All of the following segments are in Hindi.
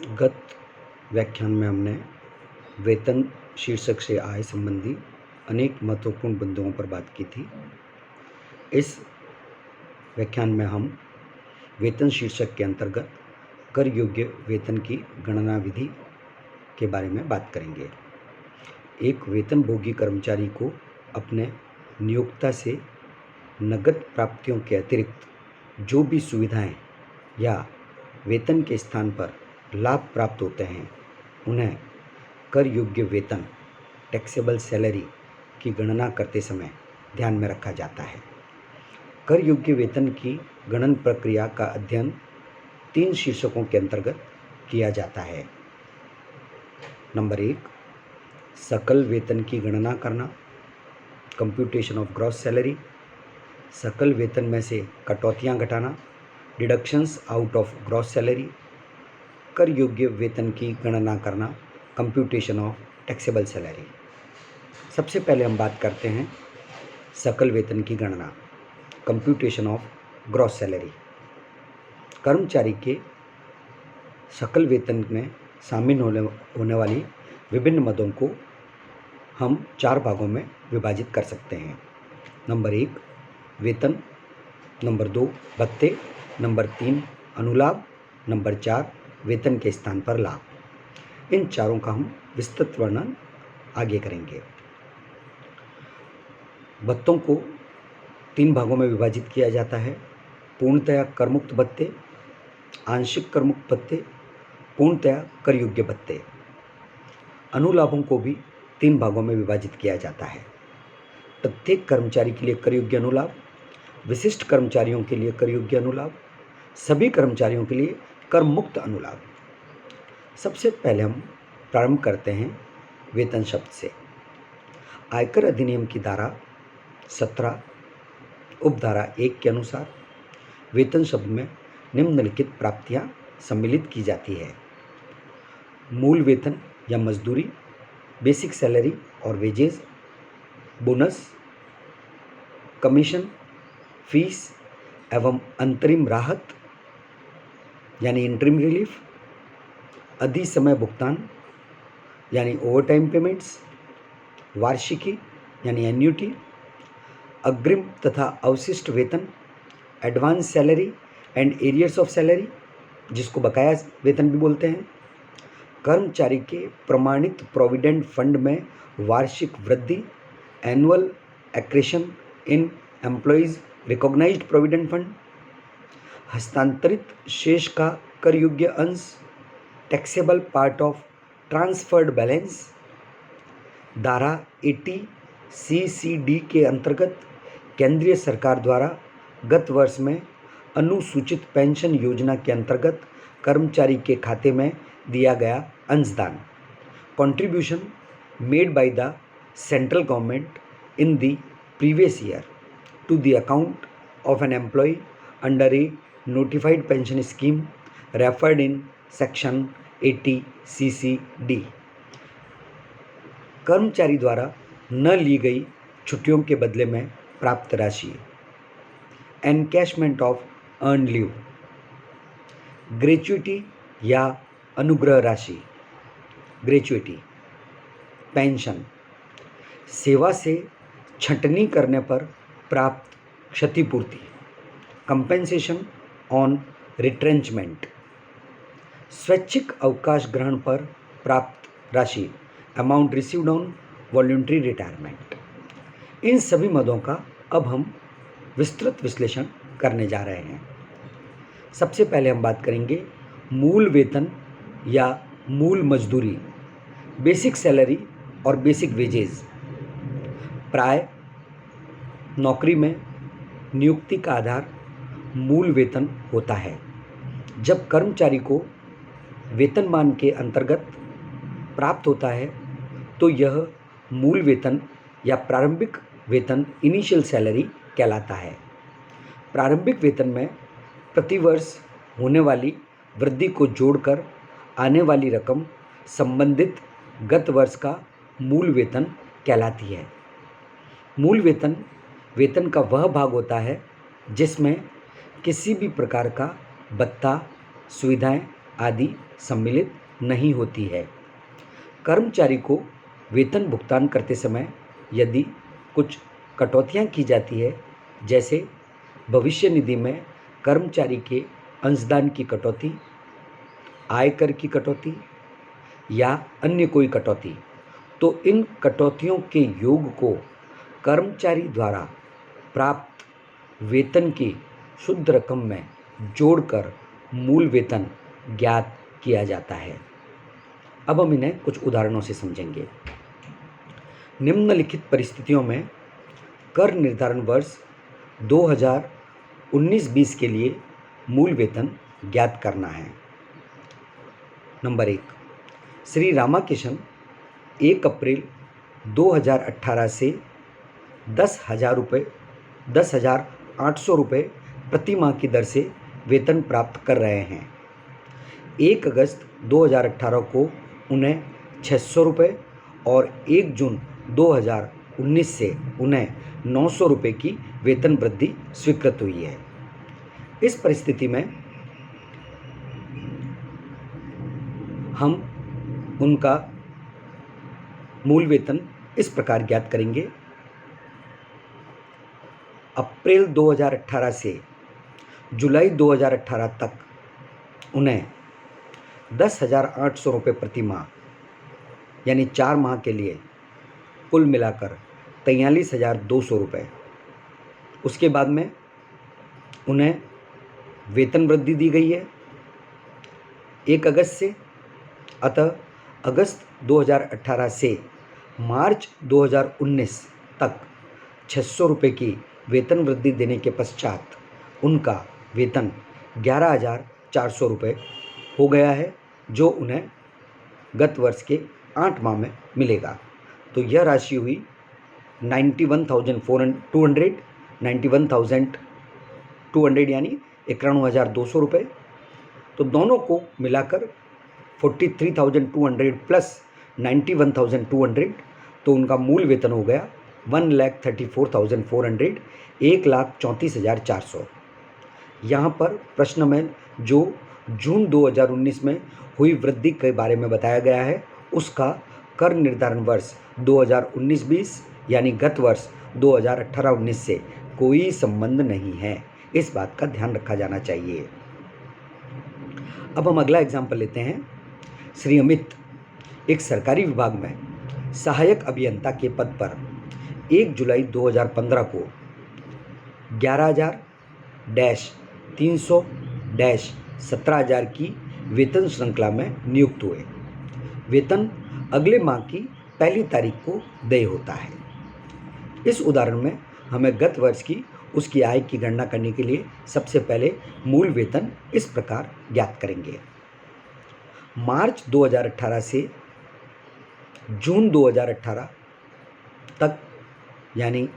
गत व्याख्यान में हमने वेतन शीर्षक से आय संबंधी अनेक महत्वपूर्ण बिंदुओं पर बात की थी। इस व्याख्यान में हम वेतन शीर्षक के अंतर्गत कर योग्य वेतन की गणना विधि के बारे में बात करेंगे। एक वेतनभोगी कर्मचारी को अपने नियोक्ता से नगद प्राप्तियों के अतिरिक्त जो भी सुविधाएं या वेतन के स्थान पर लाभ प्राप्त होते हैं, उन्हें कर योग्य वेतन टैक्सेबल सैलरी की गणना करते समय ध्यान में रखा जाता है। कर योग्य वेतन की गणन प्रक्रिया का अध्ययन 3 शीर्षकों के अंतर्गत किया जाता है। नंबर 1, सकल वेतन की गणना करना, कंप्यूटेशन ऑफ ग्रॉस सैलरी। सकल वेतन में से कटौतियां घटाना, deductions out of gross salary. कर योग्य वेतन की गणना करना, कंप्यूटेशन ऑफ टैक्सेबल सैलरी। सबसे पहले हम बात करते हैं सकल वेतन की गणना, कंप्यूटेशन ऑफ ग्रॉस सैलरी। कर्मचारी के सकल वेतन में शामिल होने वाली विभिन्न मदों को हम 4 भागों में विभाजित कर सकते हैं। नंबर 1, वेतन। नंबर 2, भत्ते। नंबर 3, अनुलाभ। नंबर 4, वेतन के स्थान पर लाभ। इन चारों का हम विस्तृत वर्णन आगे करेंगे। भत्तों को 3 भागों में विभाजित किया जाता है: पूर्णतया करमुक्त भत्ते, आंशिक करमुक्त भत्ते, पूर्णतया कर योग्य भत्ते। अनुलाभों को भी 3 भागों में विभाजित किया जाता है: प्रत्येक कर्मचारी के लिए कर योग्य अनुलाभ, विशिष्ट कर्मचारियों के लिए कर योग्य अनुलाभ, सभी कर्मचारियों के लिए कर मुक्त अनुलाभ। सबसे पहले हम प्रारंभ करते हैं वेतन शब्द से। आयकर अधिनियम की धारा 17 उपधारा 1 के अनुसार वेतन शब्द में निम्नलिखित प्राप्तियां सम्मिलित की जाती है: मूल वेतन या मजदूरी, बेसिक सैलरी और वेजेस, बोनस, कमीशन, फीस एवं अंतरिम राहत यानी इंटरिम रिलीफ, अधि समय भुगतान यानी ओवरटाइम पेमेंट्स, वार्षिकी यानी एन्युटी, अग्रिम तथा अवशिष्ट वेतन, advance salary and arrears of salary जिसको बकाया वेतन भी बोलते हैं, कर्मचारी के प्रमाणित प्रोविडेंट फंड में वार्षिक वृद्धि, एनुअल एक्रेशन इन एम्प्लॉइज रिकॉग्नाइज्ड प्रोविडेंट फंड, हस्तांतरित शेष का कर योग्य अंश, taxable part of transferred balance. धारा 80 CCD के अंतर्गत केंद्रीय सरकार द्वारा गत वर्ष में अनुसूचित पेंशन योजना के अंतर्गत कर्मचारी के खाते में दिया गया अंशदान, contribution made by the central government in the previous year to the account of an employee under a notified pension scheme referred in section 80 CCD। कर्मचारी द्वारा न ली गई छुट्टियों के बदले में प्राप्त राशि, encashment of earn leave, gratuity या अनुग्रह राशि, ग्रेच्युटी, पेंशन, सेवा से छंटनी करने पर प्राप्त क्षतिपूर्ति, कंपेंसेशन ऑन रिट्रेंचमेंट, स्वैच्छिक अवकाश ग्रहण पर प्राप्त राशि, amount received on voluntary retirement. इन सभी मदों का अब हम विस्तृत विश्लेषण करने जा रहे हैं। सबसे पहले हम बात करेंगे मूल वेतन या मूल मजदूरी, बेसिक सैलरी और बेसिक वेजेस। प्राय नौकरी में नियुक्ति का आधार मूल वेतन होता है। जब कर्मचारी को वेतनमान के अंतर्गत प्राप्त होता है तो यह मूल वेतन या प्रारंभिक वेतन इनिशियल सैलरी कहलाता है। प्रारंभिक वेतन में प्रतिवर्ष होने वाली वृद्धि को जोड़कर आने वाली रकम संबंधित गत वर्ष का मूल वेतन कहलाती है। मूल वेतन वेतन का वह भाग होता है जिसमें किसी भी प्रकार का भत्ता, सुविधाएं आदि सम्मिलित नहीं होती है। कर्मचारी को वेतन भुगतान करते समय यदि कुछ कटौतियां की जाती है, जैसे भविष्य निधि में कर्मचारी के अंशदान की कटौती, आयकर की कटौती या अन्य कोई कटौती, तो इन कटौतियों के योग को कर्मचारी द्वारा प्राप्त वेतन की शुद्ध रकम में जोड़कर मूल वेतन ज्ञात किया जाता है। अब हम इन्हें कुछ उदाहरणों से समझेंगे। निम्नलिखित परिस्थितियों में कर निर्धारण वर्ष 2019-20 के लिए मूल वेतन ज्ञात करना है। नंबर 1, श्री रामाकिशन 1 अप्रैल 2018 से 10,800 रुपये प्रति माह की दर से वेतन प्राप्त कर रहे हैं। 1 अगस्त 2018 को उन्हें 600 रुपये और 1 जून 2019 से उन्हें 900 रुपये की वेतन वृद्धि स्वीकृत हुई है। इस परिस्थिति में हम उनका मूल वेतन इस प्रकार ज्ञात करेंगे। अप्रैल 2018 से जुलाई 2018 तक उन्हें 10,800 रुपये प्रति माह, यानी 4 माह के लिए कुल मिलाकर 43,200 रुपये। उसके बाद में उन्हें वेतन वृद्धि दी गई है 1 अगस्त से। अतः अगस्त 2018 से मार्च 2019 तक 600 रुपये की वेतन वृद्धि देने के पश्चात उनका वेतन 11,400 रुपये हो गया है, जो उन्हें गत वर्ष के 8 माह में मिलेगा। तो यह राशि हुई 91,200 यानी 91,200 रुपये। तो दोनों को मिलाकर 43,200 प्लस 91,200, तो उनका मूल वेतन हो गया 1,34,400, 1,34,400। यहाँ पर प्रश्न में जो जून 2019 में हुई वृद्धि के बारे में बताया गया है, उसका कर निर्धारण वर्ष 2019-20 यानी गत वर्ष 2018-19 से कोई संबंध नहीं है। इस बात का ध्यान रखा जाना चाहिए। अब हम अगला एग्जाम्पल लेते हैं। श्री अमित एक सरकारी विभाग में सहायक अभियंता के पद पर 1 जुलाई 2015 को 11,000-300-17,000 की वेतन श्रृंखला में नियुक्त हुए। वेतन अगले माह की पहली तारीख को देय होता है। इस उदाहरण में हमें गत वर्ष की उसकी आय की गणना करने के लिए सबसे पहले मूल वेतन इस प्रकार ज्ञात करेंगे। मार्च 2018 से जून 2018 तक यानी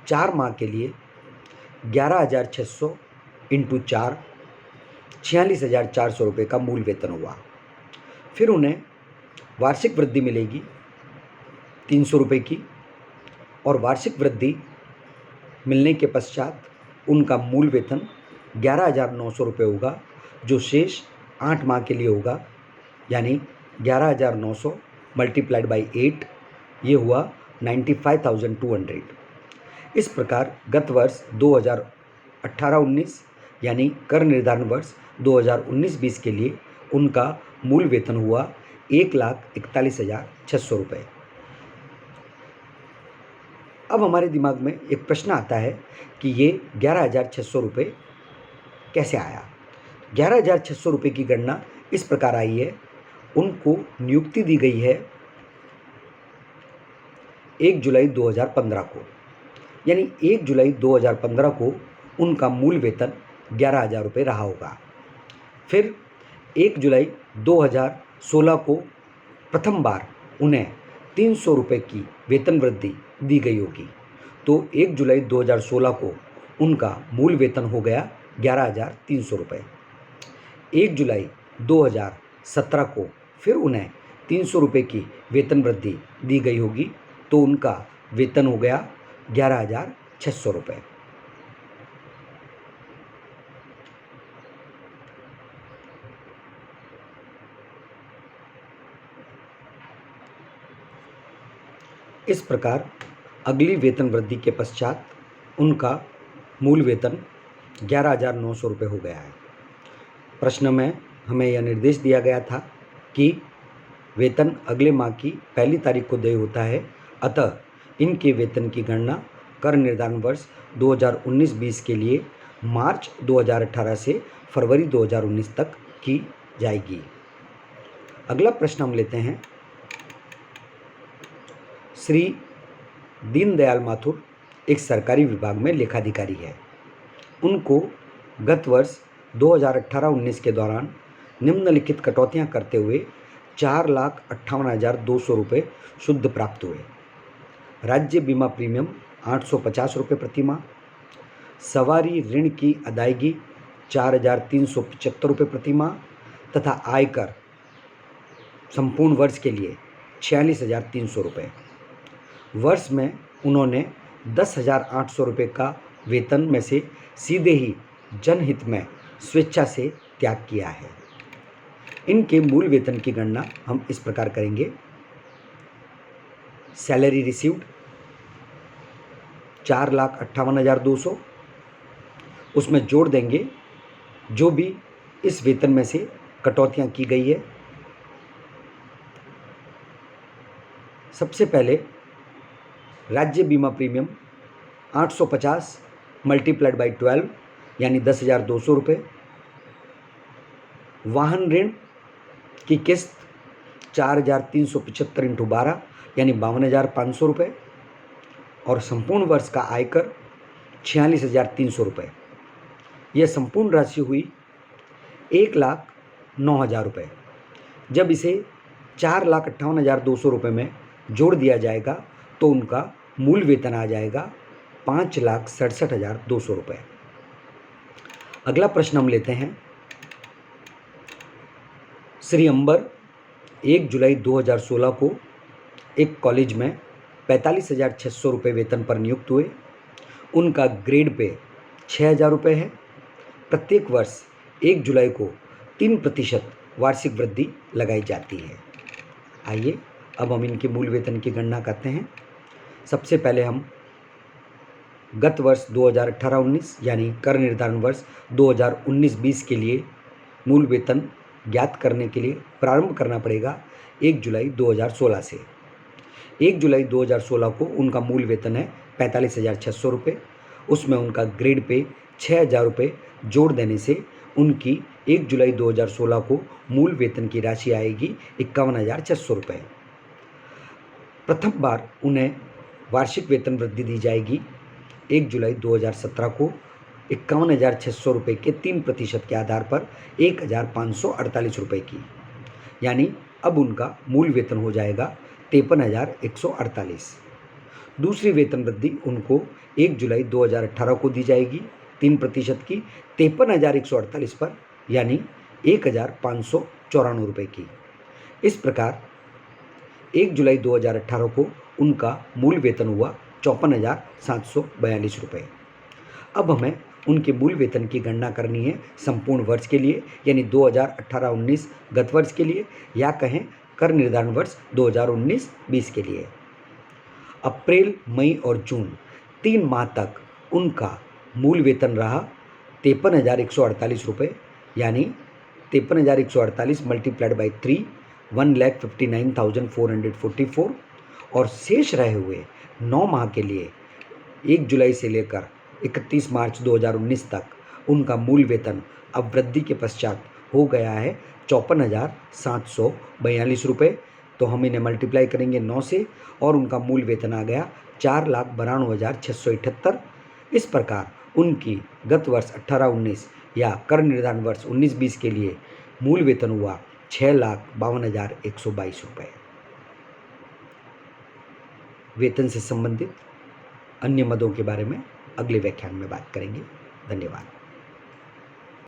4 माह के लिए 11,600 इंटू 4 46,400 रुपये का मूल वेतन हुआ। फिर उन्हें वार्षिक वृद्धि मिलेगी 300 रुपये की, और वार्षिक वृद्धि मिलने के पश्चात उनका मूल वेतन 11,900 रुपये होगा, जो शेष 8 माह के लिए होगा, यानी 11,900 मल्टीप्लाइड बाई 8, ये हुआ 95,200। इस प्रकार गत वर्ष 2018-19 यानी कर निर्धारण वर्ष 2019-20 के लिए उनका मूल वेतन हुआ 1,41,600 रुपये। अब हमारे दिमाग में एक प्रश्न आता है कि ये 11,600 रुपये कैसे आया। 11,600 रुपये की गणना इस प्रकार आई है। उनको नियुक्ति दी गई है 1 जुलाई 2015 को, यानी 1 जुलाई 2015 को उनका मूल वेतन 11,000 रुपये रहा होगा। फिर 1 जुलाई 2016 को प्रथम बार उन्हें 300 रुपये की वेतन वृद्धि दी गई होगी। तो 1 जुलाई 2016 को उनका मूल वेतन हो गया 11,300 रुपये। 1 जुलाई 2017 को फिर उन्हें 300 रुपये की वेतन वृद्धि दी गई होगी, तो उनका वेतन हो गया 11,600 रुपये। इस प्रकार अगली वेतन वृद्धि के पश्चात उनका मूल वेतन 11,900 रुपये हो गया है। प्रश्न में हमें यह निर्देश दिया गया था कि वेतन अगले माह की पहली तारीख को देय होता है, अतः इनके वेतन की गणना कर निर्धारण वर्ष 2019-20 के लिए मार्च 2018 से फरवरी 2019 तक की जाएगी। अगला प्रश्न हम लेते हैं। श्री दीनदयाल माथुर एक सरकारी विभाग में लेखाधिकारी है। उनको गत वर्ष 2018-19 के दौरान निम्नलिखित कटौतियां करते हुए 4,58,200 रुपये शुद्ध प्राप्त हुए। राज्य बीमा प्रीमियम 850 रुपये प्रति माह, सवारी ऋण की अदायगी 4,375 रुपये प्रति माह तथा आयकर संपूर्ण वर्ष के लिए 46,300 रुपये। वर्ष में उन्होंने 10,800 रुपये का वेतन में से सीधे ही जनहित में स्वेच्छा से त्याग किया है। इनके मूल वेतन की गणना हम इस प्रकार करेंगे। सैलरी रिसीव्ड 4,58,200, उसमें जोड़ देंगे जो भी इस वेतन में से कटौतियां की गई है। सबसे पहले राज्य बीमा प्रीमियम 850 मल्टीप्लाइड बाई 12 यानी 10,200 रुपये। वाहन ऋण की किस्त 4,375 इंटू 12 यानी 52,500 रुपये और संपूर्ण वर्ष का आयकर 46,300 रुपये। यह संपूर्ण राशि हुई 1,09,000 रुपये। जब इसे 4,58,200 रुपये में जोड़ दिया जाएगा तो उनका मूल वेतन आ जाएगा 5,67,200 रुपये। अगला प्रश्न हम लेते हैं। श्री अंबर 1 जुलाई 2016 को एक कॉलेज में 45,600 रुपये वेतन पर नियुक्त हुए। उनका ग्रेड पे 6,000 रुपये है। प्रत्येक वर्ष 1 जुलाई को 3% वार्षिक वृद्धि लगाई जाती है। आइए अब हम इनके मूल वेतन की गणना करते हैं। सबसे पहले हम गत वर्ष 2018-19 यानी कर निर्धारण वर्ष 2019-20 के लिए मूल वेतन ज्ञात करने के लिए प्रारंभ करना पड़ेगा 1 जुलाई 2016 से। 1 जुलाई 2016 को उनका मूल वेतन है 45,600 रुपये। उसमें उनका ग्रेड पे 6,000 रुपये जोड़ देने से उनकी 1 जुलाई 2016 को मूल वेतन की राशि आएगी 51,600 रुपये। प्रथम बार उन्हें वार्षिक वेतन वृद्धि दी जाएगी 1 जुलाई 2017 को 51,600 रुपये के 3% के आधार पर 1,548 रुपये की, यानी अब उनका मूल वेतन हो जाएगा 53,148। दूसरी वेतन वृद्धि उनको 1 जुलाई 2018 को दी जाएगी 3% की 53,148 पर, यानी 1,594 रुपये की। इस प्रकार 1 जुलाई 2018 को उनका मूल वेतन हुआ 54,742 रुपये। अब हमें उनके मूल वेतन की गणना करनी है संपूर्ण वर्ष के लिए, यानी 2018-19 गत वर्ष के लिए, या कहें कर निर्धारण वर्ष 2019-20 के लिए। अप्रैल, मई और जून 3 माह तक उनका मूल वेतन रहा 53,148 रुपये, यानी 53,148 मल्टीप्लाइड बाई 3 1,59,444 और शेष रहे हुए 9 माह के लिए 1 जुलाई से लेकर 31 मार्च 2019 तक उनका मूल वेतन अब वृद्धि के पश्चात हो गया है 54,742 रुपये। तो हम इन्हें मल्टीप्लाई करेंगे 9 से और उनका मूल वेतन आ गया 4,92,678। इस प्रकार उनकी गत वर्ष 18-19 या कर निर्धारण वर्ष 19-20 के लिए मूल वेतन हुआ 6,52,122 रुपये। वेतन से संबंधित अन्य मदों के बारे में अगले व्याख्यान में बात करेंगे। धन्यवाद।